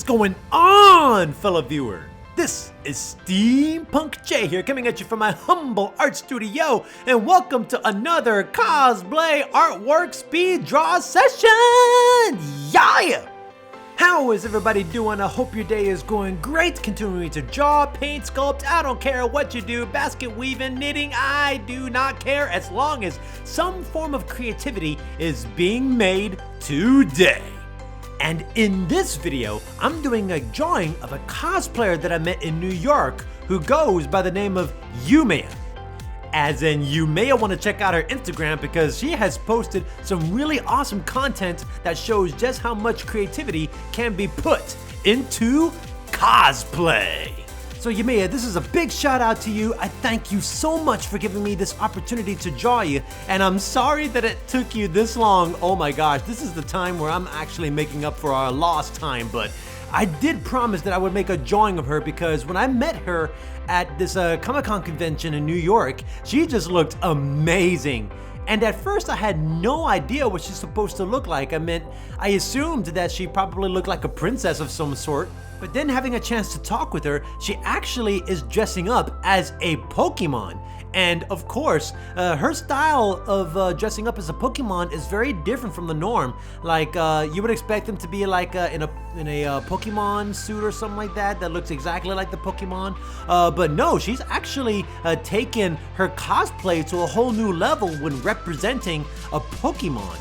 going on, fellow viewer? This is Steampunk J here, coming at you from my humble art studio, and welcome to another cosplay artwork speed draw session! Yeah! How is everybody doing? I hope your day is going great, continuing to draw, paint, sculpt, I don't care what you do, basket weaving, knitting, I do not care, as long as some form of creativity is being made today. And in this video, I'm doing a drawing of a cosplayer that I met in New York who goes by the name of Yumea. As in, you may want to check out her Instagram because she has posted some really awesome content that shows just how much creativity can be put into cosplay. So Yumea, this is a big shout out to you. I thank you so much for giving me this opportunity to draw you, and I'm sorry that it took you this long. Oh my gosh, this is the time where I'm actually making up for our lost time, but I did promise that I would make a drawing of her because when I met her at this Comic-Con convention in New York, she just looked amazing. And at first I had no idea what she's supposed to look like. I assumed that she probably looked like a princess of some sort. But then having a chance to talk with her, she actually is dressing up as a Pokemon. And of course, her style of dressing up as a Pokemon is very different from the norm. Like you would expect them to be like in a Pokemon suit or something like that looks exactly like the Pokemon. But no, she's actually taken her cosplay to a whole new level when representing a Pokemon.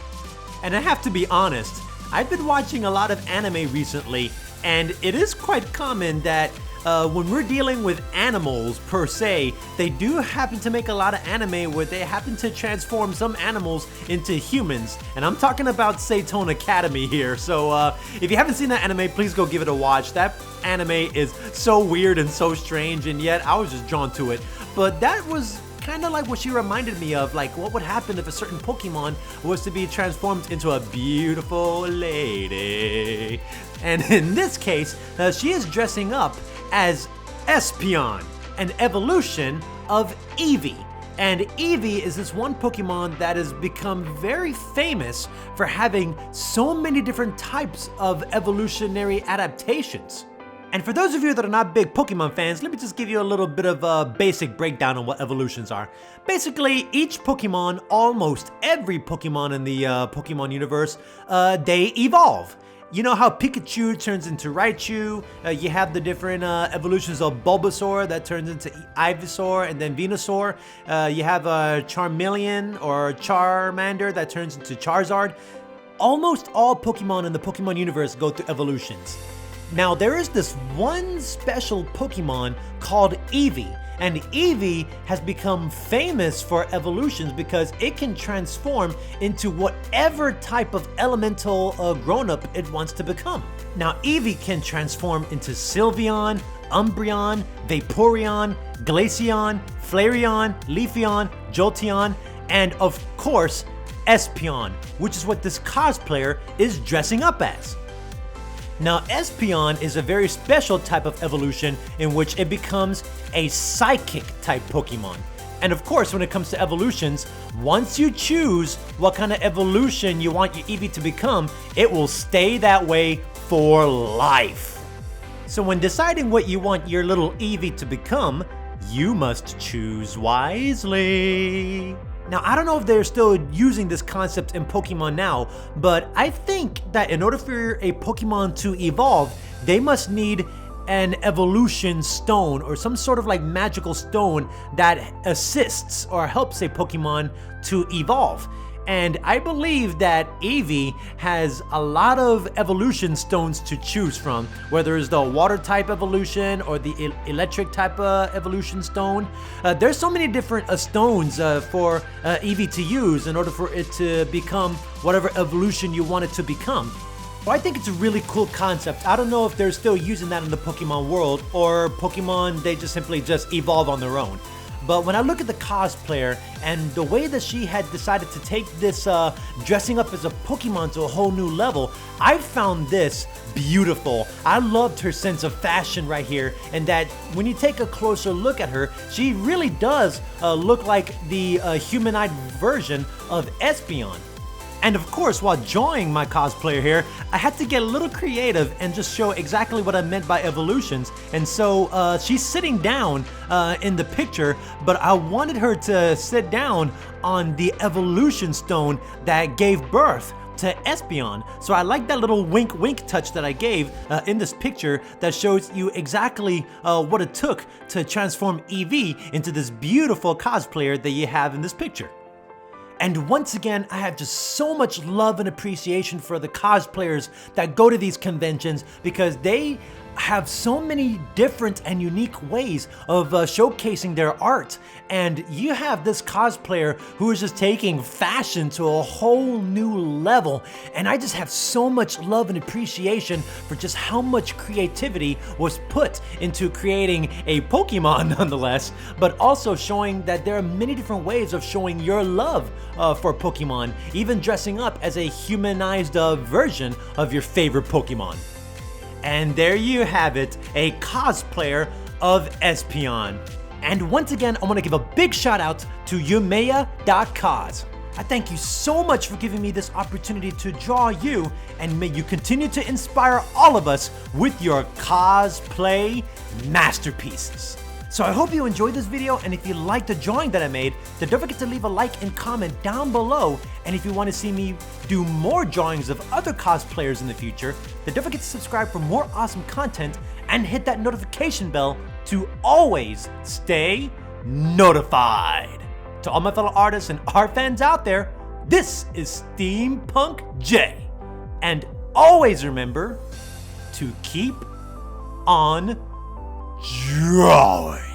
And I have to be honest, I've been watching a lot of anime recently, and it is quite common that when we're dealing with animals per se, they do happen to make a lot of anime where they happen to transform some animals into humans. And I'm talking about Seiton Academy here. So if you haven't seen that anime, please go give it a watch. That anime is so weird and so strange, and yet I was just drawn to it. But that was kind of like what she reminded me of, like what would happen if a certain Pokemon was to be transformed into a beautiful lady. And in this case, she is dressing up as Espeon, an evolution of Eevee. And Eevee is this one Pokemon that has become very famous for having so many different types of evolutionary adaptations. And for those of you that are not big Pokemon fans, let me just give you a little bit of a basic breakdown on what evolutions are. Basically, each Pokemon, almost every Pokemon in the Pokemon universe, they evolve. You know how Pikachu turns into Raichu, you have the different evolutions of Bulbasaur that turns into Ivysaur and then Venusaur. You have Charmeleon or Charmander that turns into Charizard. Almost all Pokemon in the Pokemon universe go through evolutions. Now there is this one special Pokemon called Eevee, and Eevee has become famous for evolutions because it can transform into whatever type of elemental grown-up it wants to become. Now Eevee can transform into Sylveon, Umbreon, Vaporeon, Glaceon, Flareon, Leafeon, Jolteon, and of course Espeon, which is what this cosplayer is dressing up as. Now, Espeon is a very special type of evolution in which it becomes a psychic type Pokemon. And of course, when it comes to evolutions, once you choose what kind of evolution you want your Eevee to become, it will stay that way for life. So when deciding what you want your little Eevee to become, you must choose wisely. Now, I don't know if they're still using this concept in Pokemon now, but I think that in order for a Pokemon to evolve, they must need an evolution stone or some sort of like magical stone that assists or helps a Pokemon to evolve. And I believe that Eevee has a lot of evolution stones to choose from, whether it's the water type evolution or the electric type evolution stone. There's so many different stones for Eevee to use in order for it to become whatever evolution you want it to become. Well, I think it's a really cool concept. I don't know if they're still using that in the Pokemon world, or Pokemon, they just simply evolve on their own. But when I look at the cosplayer and the way that she had decided to take this dressing up as a Pokemon to a whole new level, I found this beautiful. I loved her sense of fashion right here, and that when you take a closer look at her, she really does look like the humanized version of Espeon. And of course, while drawing my cosplayer here, I had to get a little creative and just show exactly what I meant by evolutions. And so she's sitting down in the picture, but I wanted her to sit down on the evolution stone that gave birth to Espeon. So I like that little wink wink touch that I gave in this picture that shows you exactly what it took to transform Eevee into this beautiful cosplayer that you have in this picture. And once again, I have just so much love and appreciation for the cosplayers that go to these conventions because they have so many different and unique ways of showcasing their art. And you have this cosplayer who is just taking fashion to a whole new level. And I just have so much love and appreciation for just how much creativity was put into creating a Pokemon nonetheless, but also showing that there are many different ways of showing your love for Pokemon, even dressing up as a humanized version of your favorite Pokemon. And there you have it, a cosplayer of Espeon. And once again, I want to give a big shout out to Yumeya.cos. I thank you so much for giving me this opportunity to draw you, and may you continue to inspire all of us with your cosplay masterpieces. So I hope you enjoyed this video, and if you liked the drawing that I made, then don't forget to leave a like and comment down below. And if you want to see me do more drawings of other cosplayers in the future, then don't forget to subscribe for more awesome content and hit that notification bell to always stay notified. To all my fellow artists and art fans out there, this is Steampunk J. And always remember to keep on drawing.